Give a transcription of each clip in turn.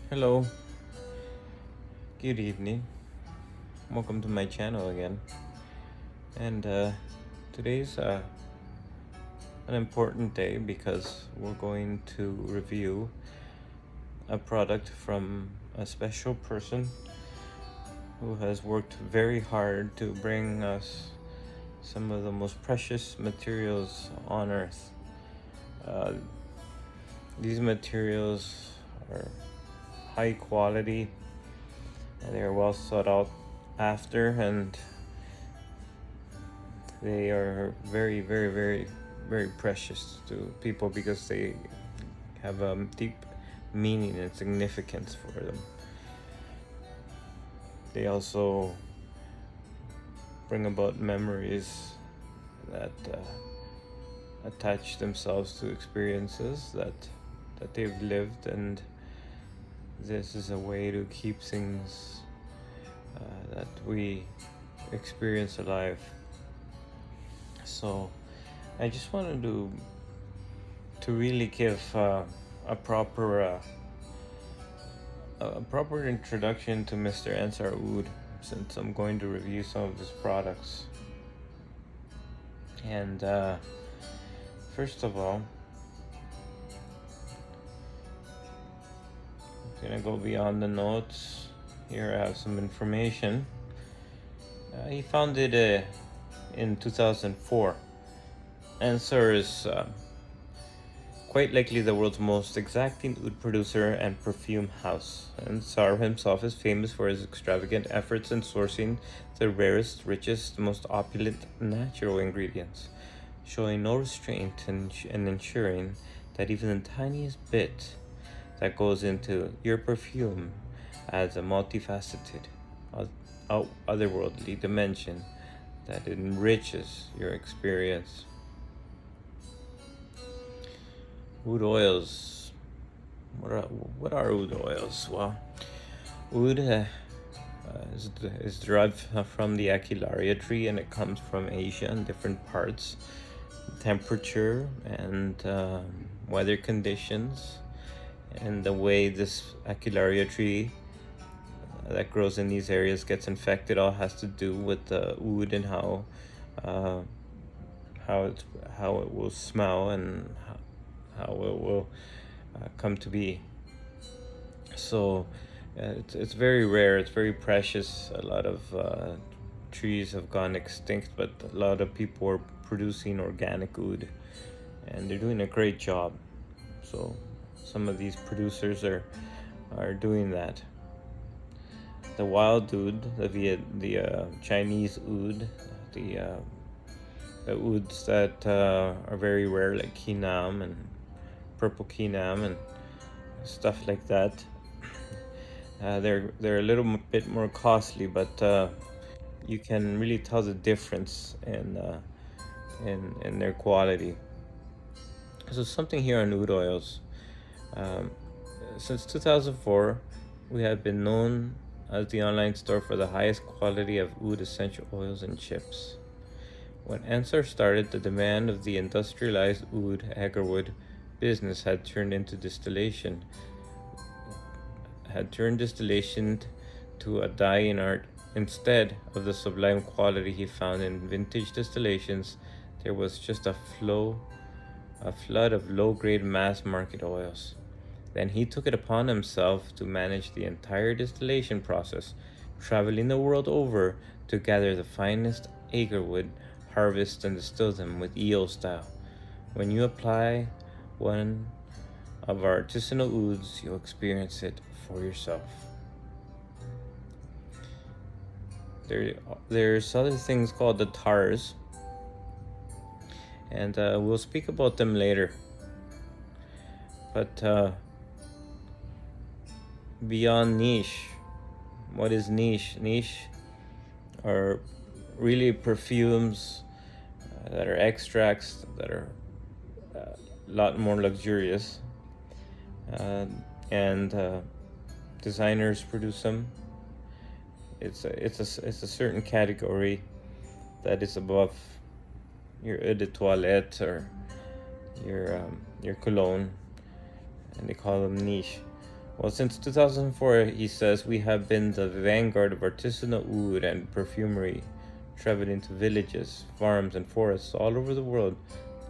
Hello, good evening. Welcome to my channel again. And today's an important day because we're going to review a product from a special person who has worked very hard to bring us some of the most precious materials on earth. Uh, these materials are high quality and they are well sought out after, and they are very, very, very, very precious to people because they have a deep meaning and significance for them. They also bring about memories that attach themselves to experiences that they've lived, and this is a way to keep things that we experience alive. So I just wanted to really give a proper introduction to Mr. Ensar Oud, since I'm going to review some of his products. And first of all, I'm gonna go beyond the notes. Here I have some information. He founded in 2004. Ensar is quite likely the world's most exacting oud producer and perfume house. Ensar himself is famous for his extravagant efforts in sourcing the rarest, richest, most opulent natural ingredients, showing no restraint in ensuring that even the tiniest bit that goes into your perfume adds a multifaceted, otherworldly dimension that enriches your experience. Oud oils. What are oud oils? Well, oud is derived from the Aquilaria tree, and it comes from Asia in different parts. Temperature and weather conditions and the way this Aquilaria tree that grows in these areas gets infected all has to do with the oud and uh, how it will smell and how it will come to be. So it's very rare. It's very precious. A lot of trees have gone extinct, but a lot of people are producing organic oud, and they're doing a great job. So some of these producers are doing that. The wild oud, the Chinese oud, the ouds that are very rare, like Kinam and purple Kinam and stuff like that. They're a little bit more costly, but you can really tell the difference in their quality. So something here on oud oils. Um, since 2004, we have been known as the online store for the highest quality of oud essential oils and chips. When Ensar started, the demand of the industrialized oud agarwood business had turned distillation to a dying art. Instead of the sublime quality he found in vintage distillations, there was just a flood of low-grade mass-market oils. Then he took it upon himself to manage the entire distillation process, traveling the world over to gather the finest agarwood, harvest and distill them with EO style. When you apply one of our artisanal ouds, you'll experience it for yourself. There's other things called the tars, and we'll speak about them later. But beyond niche, what is niche? Niche are really perfumes that are extracts that are a lot more luxurious, and designers produce them. It's a certain category that is above your eau de toilette or your cologne, and they call them niche. Well, since 2004, he says, we have been the vanguard of artisanal oud and perfumery, traveling to villages, farms, and forests all over the world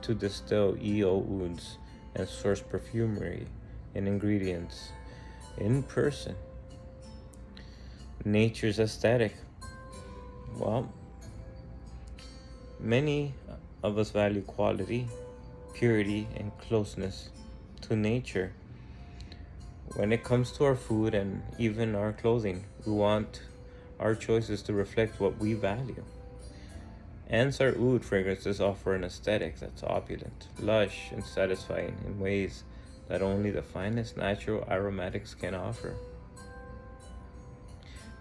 to distill EO ouds and source perfumery and ingredients in person. Nature's aesthetic. Well, many of us value quality, purity, and closeness to nature. When it comes to our food and even our clothing, we want our choices to reflect what we value. Ensar oud fragrances offer an aesthetic that's opulent, lush, and satisfying in ways that only the finest natural aromatics can offer.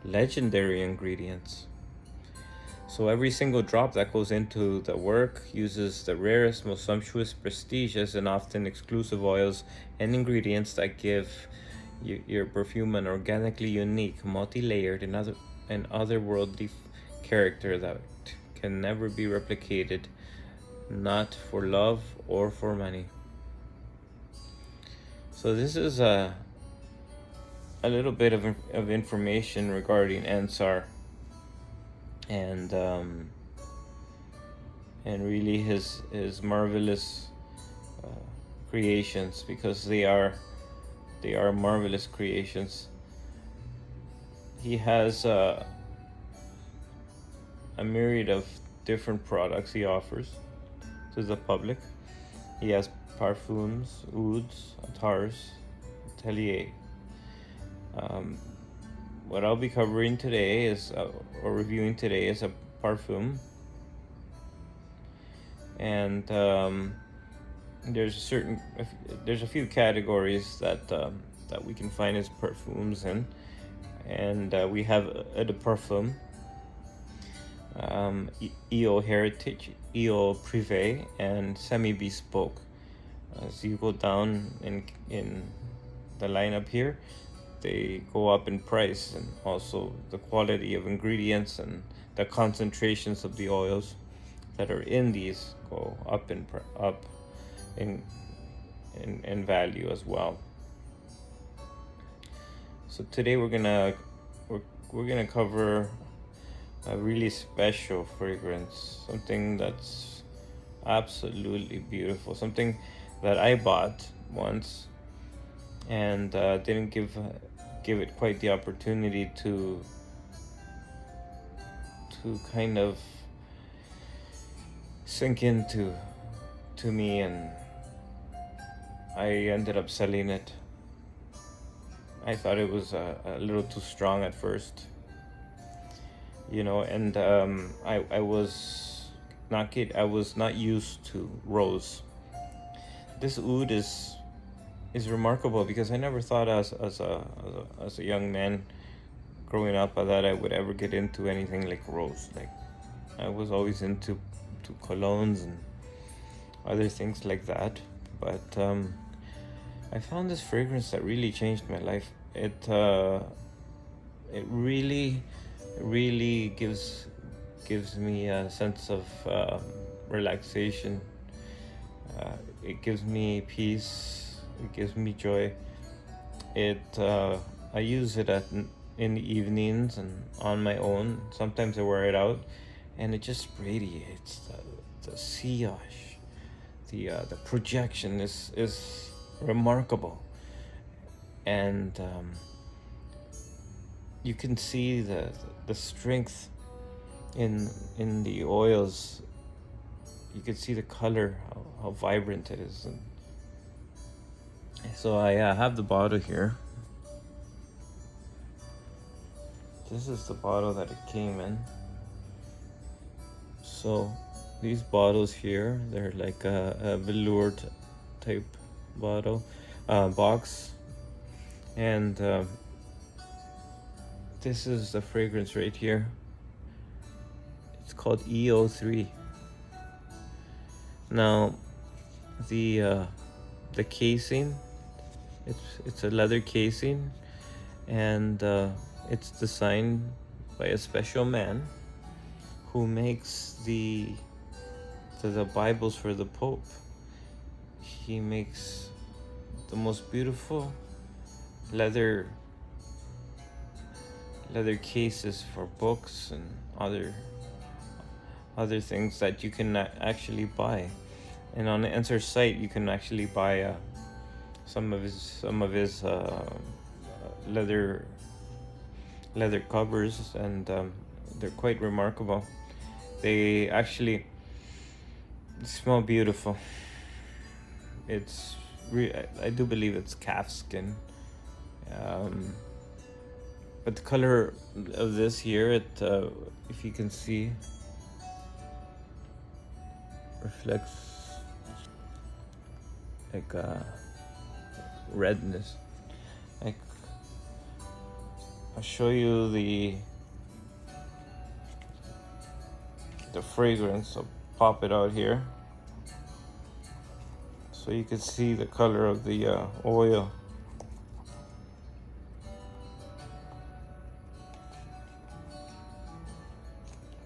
Legendary ingredients. So every single drop that goes into the work uses the rarest, most sumptuous, prestigious, and often exclusive oils and ingredients that give your perfume an organically unique, multi-layered, and otherworldly character that can never be replicated, not for love or for money. So this is a little bit of information regarding Ensar and really his marvelous creations, because they are marvelous creations. He has a myriad of different products he offers to the public. He has parfums, ouds, attars, atelier. What I'll be covering today is, or reviewing today, is a parfum. And there's a few categories that we can find his perfumes in. And we have the parfum, EO Heritage, EO Privé, and Semi Bespoke. As you go down in the lineup here, they go up in price, and also the quality of ingredients and the concentrations of the oils that are in these go up in value as well. So today we're gonna cover a really special fragrance, something that's absolutely beautiful, something that I bought once and didn't give it quite the opportunity to kind of sink into me, and I ended up selling it. I thought it was a little too strong at first, and I was not used to rose. This oud is remarkable, because I never thought as a young man growing up that I would ever get into anything like rose. Like, I was always into colognes and other things like that, but I found this fragrance that really changed my life. It really gives me a sense of relaxation. It gives me peace. It gives me joy. I use it in the evenings and on my own. Sometimes I wear it out, and it just radiates the sillage. The projection is remarkable, and you can see the strength in the oils. You can see the color, how vibrant it is. And so I have the bottle here. This is the bottle that it came in. So these bottles here, they're like a velour type bottle, box, and this is the fragrance right here. It's called EO3. Now, the casing, it's a leather casing, and it's designed by a special man who makes the Bibles for the Pope. He makes the most beautiful leather cases for books and other things that you can actually buy. And on the Ensar site, you can actually buy some of his leather covers, and they're quite remarkable. They actually smell beautiful. It's I do believe it's calf skin, but the color of this here, if you can see, reflects like redness. Like, I'll show you the fragrance. I'll pop it out here so you can see the color of the oil.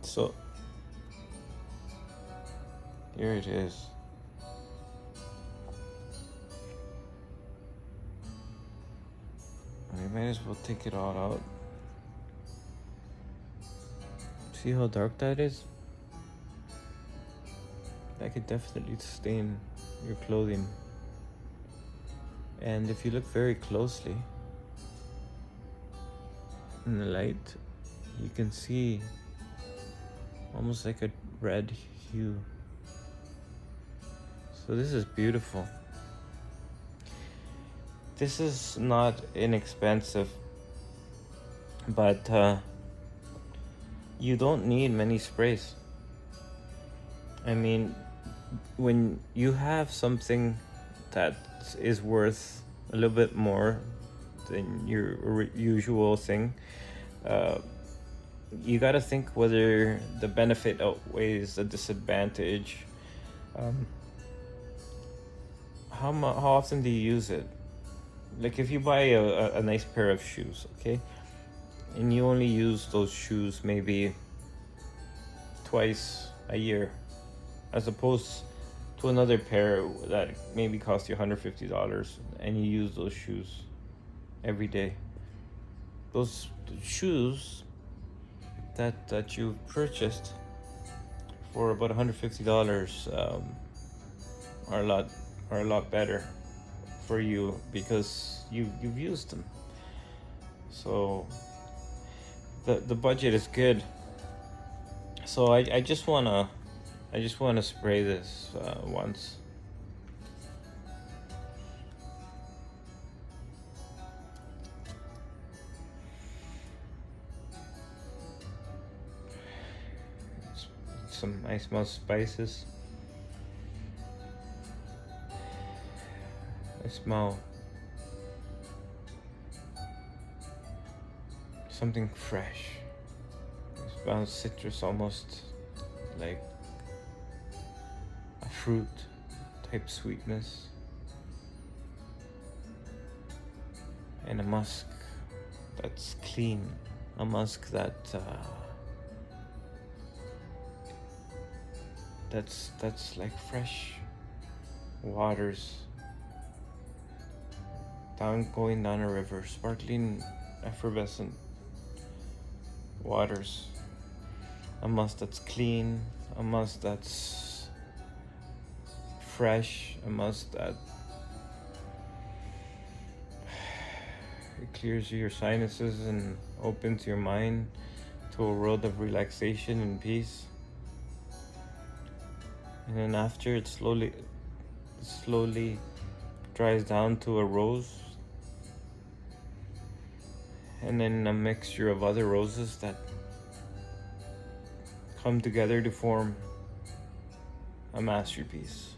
So here it is. We might as well take it all out. See how dark that is? That could definitely stain your clothing. And if you look very closely in the light, you can see almost like a red hue. So this is beautiful. This is not inexpensive, but you don't need many sprays. I mean, when you have something that is worth a little bit more than your usual thing, you got to think whether the benefit outweighs the disadvantage. How often do you use it? Like, if you buy a nice pair of shoes, okay, and you only use those shoes maybe twice a year, as opposed to another pair that maybe cost you $150, and you use those shoes every day. Those shoes that you purchased for about $150 are a lot better for you because you've used them. So the budget is good. So I just wanna spray this once. Some nice small spices. I smell something fresh. It smells citrus, almost like a fruit type sweetness, and a musk that's clean, a musk that's like fresh waters going down a river, sparkling, effervescent waters. A musk that's clean, a musk that's fresh, a musk that it clears your sinuses and opens your mind to a world of relaxation and peace. And then after, it slowly dries down to a rose, and then a mixture of other roses that come together to form a masterpiece.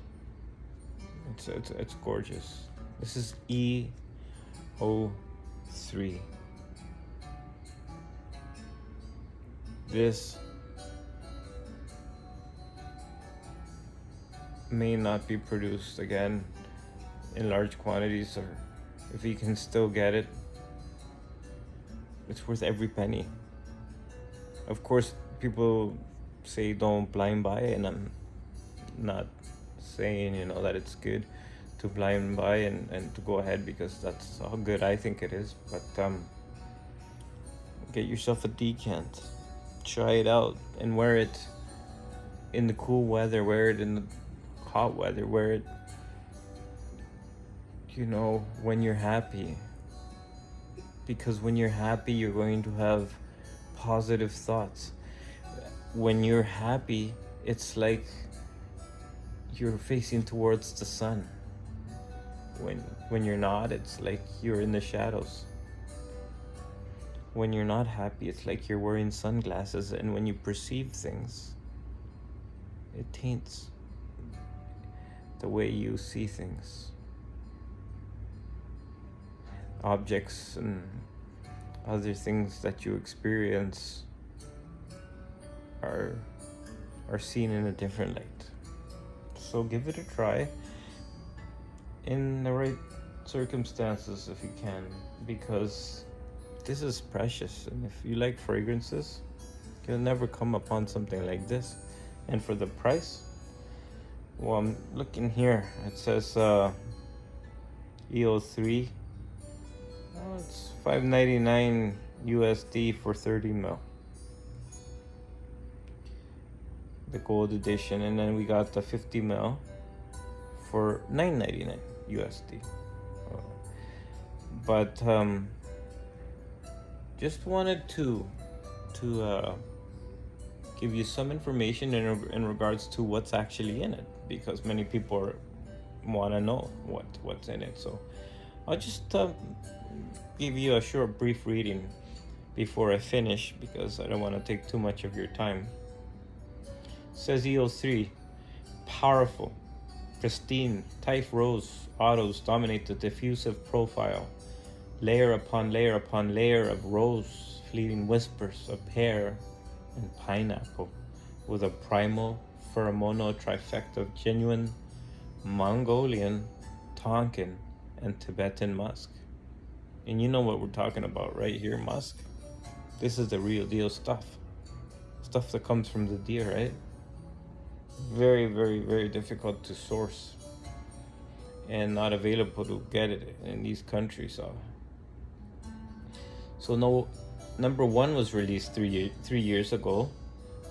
It's gorgeous. This is E03. This may not be produced again in large quantities, or if you can still get it, it's worth every penny. Of course, people say don't blind buy it, and I'm not saying that it's good to blind buy and to go ahead because that's how good I think it is. But get yourself a decant, try it out, and wear it in the cool weather, wear it in the hot weather, wear it, when you're happy. Because when you're happy, you're going to have positive thoughts. When you're happy, it's like you're facing towards the sun. When you're not, it's like you're in the shadows. When you're not happy, it's like you're wearing sunglasses, and when you perceive things, it taints the way you see things. Objects and other things that you experience are seen in a different light. So give it a try in the right circumstances if you can, because this is precious, and if you like fragrances, you'll never come upon something like this. And for the price, well, I'm looking here, it says EO3. Oh, it's $5.99 USD for 30 ml, the gold edition, and then we got the 50 ml for $9.99 USD. But just wanted to give you some information in regards to what's actually in it, because many people want to know what's in it. So I'll just give you a short brief reading before I finish, because I don't want to take too much of your time. It says EO3, powerful, pristine, Typh Rose autos dominate the diffusive profile. Layer upon layer upon layer of rose, fleeting whispers of pear and pineapple, with a primal pheromonal trifecta of genuine Mongolian, Tonkin, and Tibetan musk. And you know what we're talking about right here, musk. This is the real deal stuff that comes from the deer, right? Very, very, very difficult to source and not available to get it in these countries. So number 1 was released 3 years ago.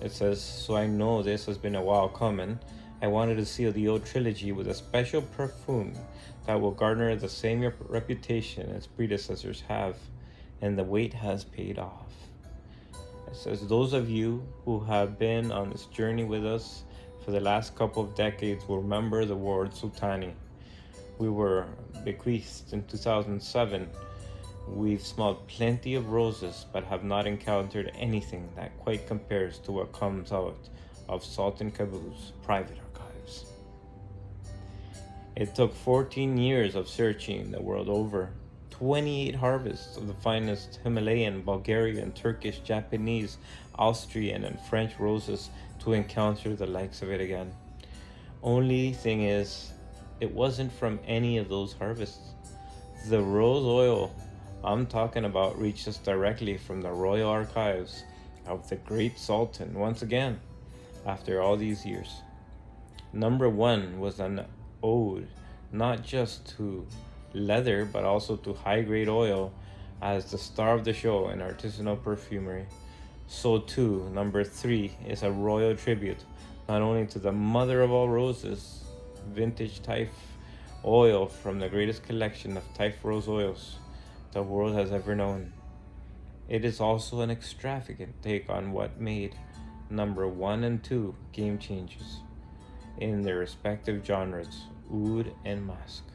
It says, so I know this has been a while coming. I wanted to seal the old trilogy with a special perfume that will garner the same reputation its predecessors have, and the wait has paid off. It says, those of you who have been on this journey with us for the last couple of decades will remember the word Sultani. We were bequeathed in 2007. We've smelled plenty of roses, but have not encountered anything that quite compares to what comes out of Sultan Qaboos's private archives. It took 14 years of searching the world over, 28 harvests of the finest Himalayan, Bulgarian, Turkish, Japanese, Austrian, and French roses to encounter the likes of it again. Only thing is, it wasn't from any of those harvests. The rose oil I'm talking about reached us directly from the royal archives of the great Sultan once again, after all these years. Number 1 was an ode not just to leather but also to high-grade oil as the star of the show in artisanal perfumery. So too, number 3 is a royal tribute not only to the mother of all roses, vintage Typh oil from the greatest collection of Typh rose oils the world has ever known. It is also an extravagant take on what made number 1 and 2 game changers in their respective genres, oud and musk.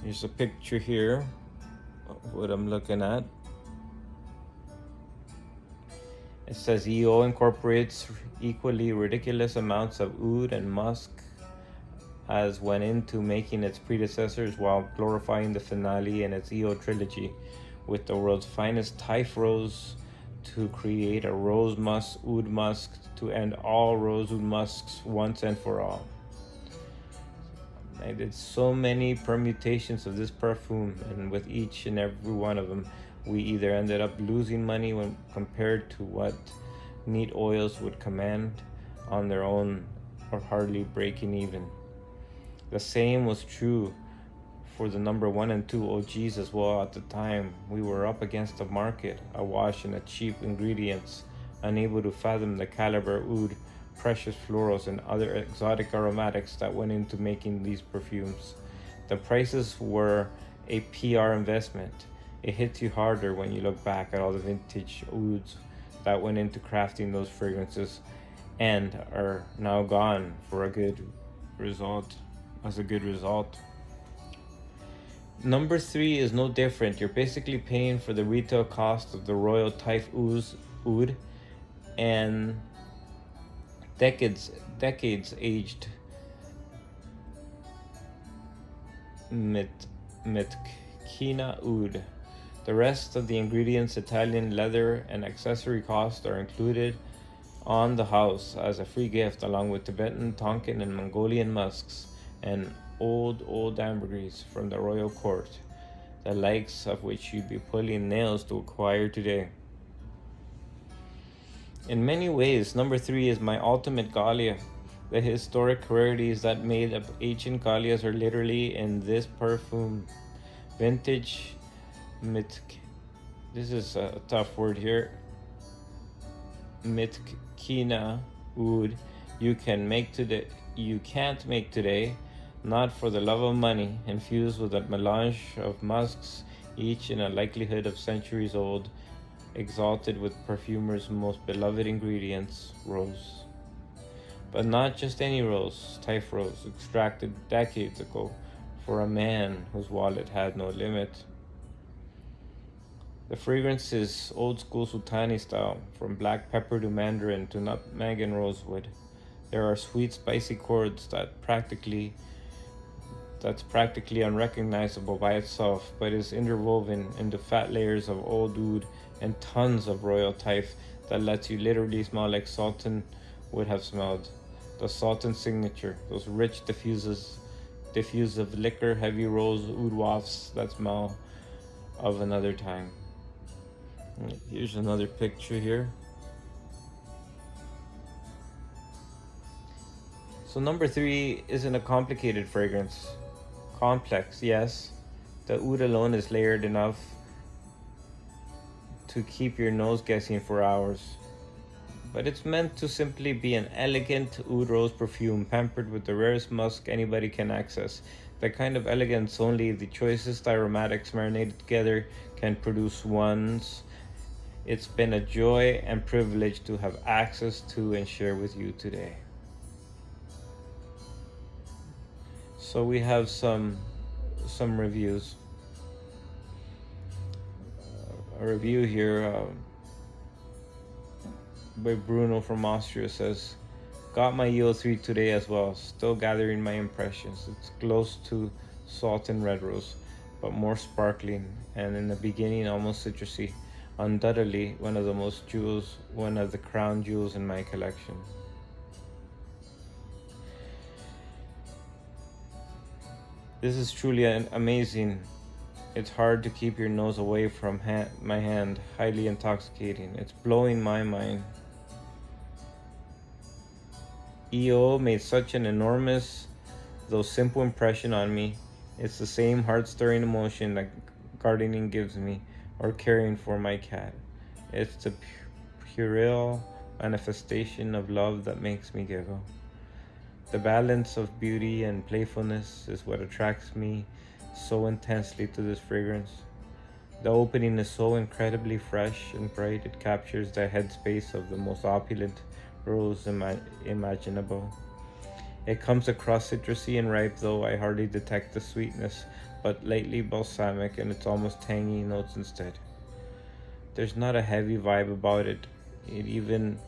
Here's a picture here of what I'm looking at. It says EO incorporates equally ridiculous amounts of oud and musk as went into making its predecessors, while glorifying the finale in its EO trilogy with the world's finest Typh rose to create a rose musk oud musk to end all rose oud musks once and for all. I did so many permutations of this perfume, and with each and every one of them we either ended up losing money when compared to what neat oils would command on their own or hardly breaking even. The same was true for the number 1 and 2 OGs as well. At the time, we were up against a market awash in cheap ingredients, unable to fathom the caliber oud, precious florals, and other exotic aromatics that went into making these perfumes. The prices were a PR investment. It hits you harder when you look back at all the vintage ouds that went into crafting those fragrances and are now gone for a good result. Number 3 is no different. You're basically paying for the retail cost of the Royal Taif oud and decades aged Metkina oud. The rest of the ingredients, Italian leather, and accessory costs are included on the house as a free gift, along with Tibetan, Tonkin, and Mongolian musks and old ambergris from the royal court, the likes of which you'd be pulling nails to acquire today. In many ways, number 3 is my ultimate Gallia. The historic rarities that made up ancient Gallias are literally in this perfume. Vintage this is a tough word here. Mitkina oud you can't make today, not for the love of money, infused with a melange of musks, each in a likelihood of centuries old, exalted with perfumers' most beloved ingredients, rose. But not just any rose, Taif rose, extracted decades ago for a man whose wallet had no limit. The fragrance is old school Sultani style, from black pepper to mandarin to nutmeg and rosewood. There are sweet, spicy chords that's practically unrecognizable by itself, but is interwoven into fat layers of old oud and tons of Royal Taif that lets you literally smell like Sultan would have smelled. The Sultan signature, those rich diffusive liquor, heavy rose oud wafts that smell of another time. Here's another picture here. So number 3 isn't a complicated fragrance. Complex, yes. The oud alone is layered enough to keep your nose guessing for hours. But it's meant to simply be an elegant oud rose perfume pampered with the rarest musk anybody can access. The kind of elegance only the choicest aromatics marinated together can produce once. It's been a joy and privilege to have access to and share with you today. So we have some reviews. A review here by Bruno from Austria says, got my EO3 today as well, still gathering my impressions. It's close to Salt and Red Rose, but more sparkling, and in the beginning almost citrusy. Undoubtedly one of the crown jewels in my collection. This is truly amazing. It's hard to keep your nose away from my hand. Highly intoxicating. It's blowing my mind. EO made such an enormous, though simple impression on me. It's the same heart-stirring emotion that gardening gives me, or caring for my cat. It's the puerile manifestation of love that makes me giggle. The balance of beauty and playfulness is what attracts me so intensely to this fragrance. The opening is so incredibly fresh and bright, it captures the headspace of the most opulent rose imaginable. It comes across citrusy and ripe, though I hardly detect the sweetness, but lightly balsamic, and it's almost tangy notes instead. There's not a heavy vibe about it. Even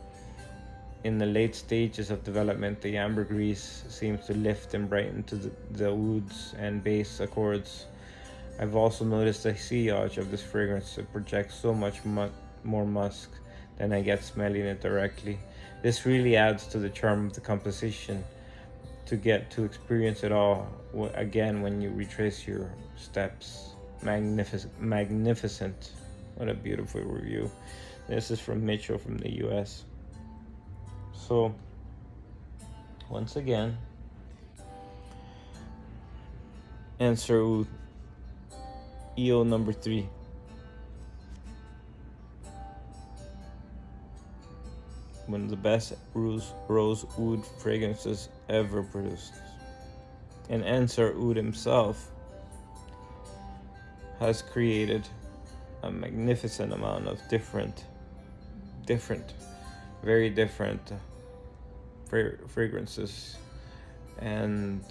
in the late stages of development, the ambergris seems to lift and brighten to the ouds and bass accords. I've also noticed the sillage of this fragrance. It projects so much more musk than I get smelling it directly. This really adds to the charm of the composition, to get to experience it all again when you retrace your steps. Magnificent. What a beautiful review. This is from Mitchell from the US. So once again, Ensar Oud, EO number 3. One of the best rose oud fragrances ever produced. And Ensar Oud himself has created a magnificent amount of different, very different fragrances, and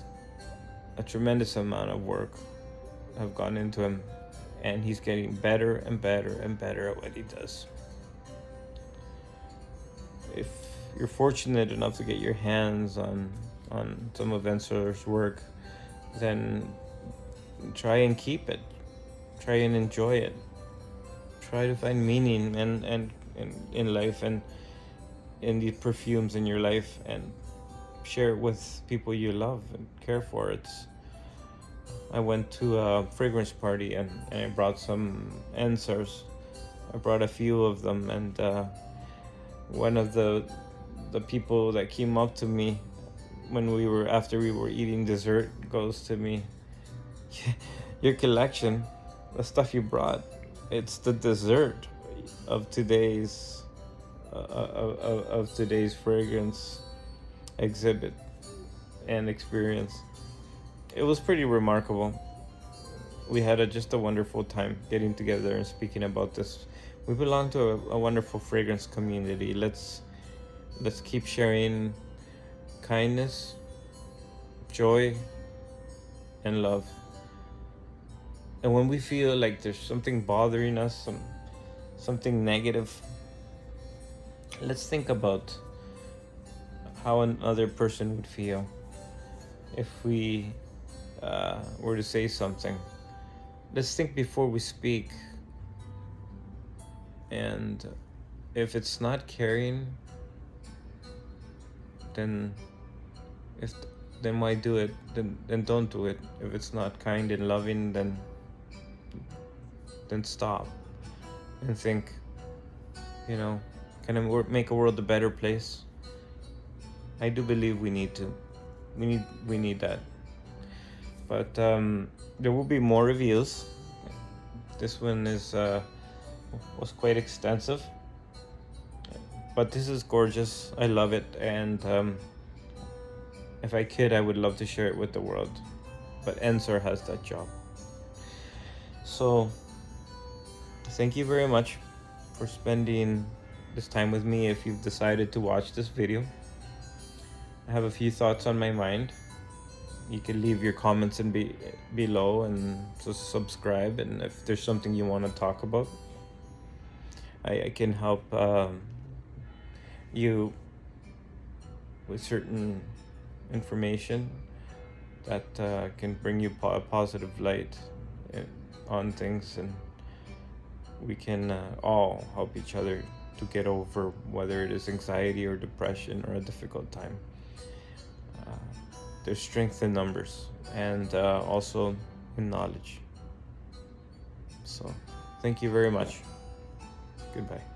a tremendous amount of work have gone into him, and he's getting better and better and better at what he does. If you're fortunate enough to get your hands on some of Ensar's work, then try and keep it, try and enjoy it, try to find meaning and in life and in the perfumes in your life, and share it with people you love and care for. I went to a fragrance party and I brought some Ensars. I brought a few of them, and one of the people that came up to me after we were eating dessert goes to me, "Your collection, the stuff you brought, it's the dessert of today's fragrance exhibit and experience." It was pretty remarkable. We had just a wonderful time getting together and speaking about this. We belong to a wonderful fragrance community. Let's keep sharing kindness, joy, and love. And when we feel like there's something bothering us, something negative, let's think about how another person would feel if we were to say something. Let's think before we speak. And if it's not caring, then why do it? Then don't do it. If it's not kind and loving, then stop and think, can I make a world a better place? I do believe we need to. We need that. But there will be more reviews. This one was quite extensive, but this is gorgeous. I love it, and if I could, I would love to share it with the world. But Ensar has that job. So thank you very much for spending this time with me. If you've decided to watch this video, I have a few thoughts on my mind. You can leave your comments below and just subscribe. And if there's something you want to talk about, I can help you with certain information that can bring you a positive light on things, and we can all help each other to get over whether it is anxiety or depression or a difficult time. There's strength in numbers, and also in knowledge. So thank you very much. Goodbye.